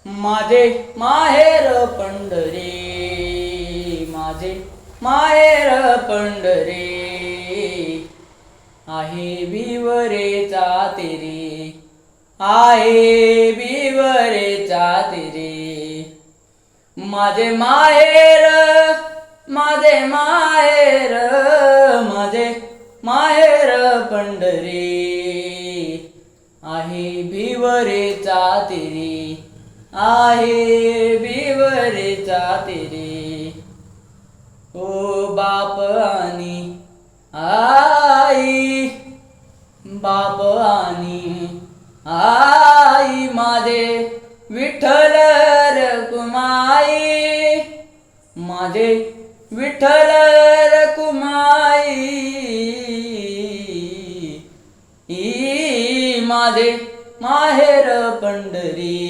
माझे माहेर पंढरी, माझे माहेर पंढरी, आहे विवरेचा तेरी, आहे विवरेचा तेरी. माझे माहेर, माझे माहेर, माझे माहेर पंढरी, आहे विवरेचा तेरी, आहे विवरेचा तेरी. ओ बाप आणि आई, बाप आणि आई, माझे विठ्ठल रखुमाई, माझे विठ्ठल रखुमाई. माझे माहेर पंढरी,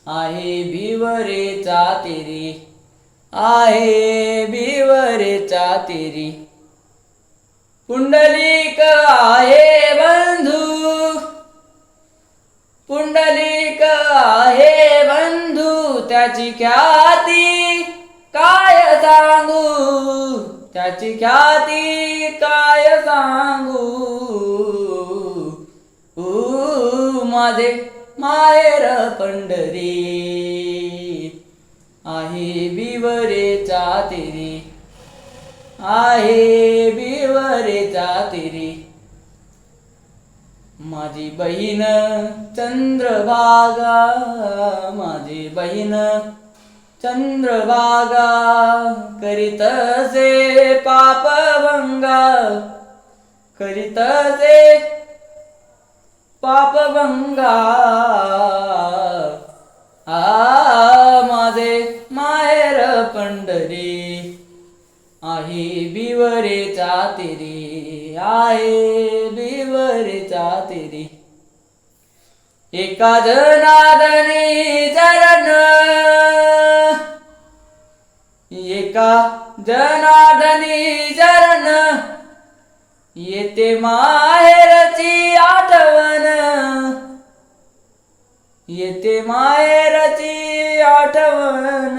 आहे विवरेचा तेरी, आहे विवरेचा तेरी. पुंडलिक आहे बंधू, पुंडलिक आहे बंधू, त्याची ख्याती काय सांगू, त्याची ख्याती काय सांगू. माझे माहेर पंढरी, आहे विवरेचा तेरी, आहे विवरेचा तेरी. माझी बहीण चंद्रभागा, माझी बहीण चंद्रभागा, करीतसे पापभंगा, करीतसे पापभंगा. माझे माहेर पंढरी, आहे विवरेचा तेरी, आहे विवरेचा तेरी. एका जनार्दनी चरण, एका जनार्दनी चरण, येते माहेरची आठवण, येते माहेरची आठवण.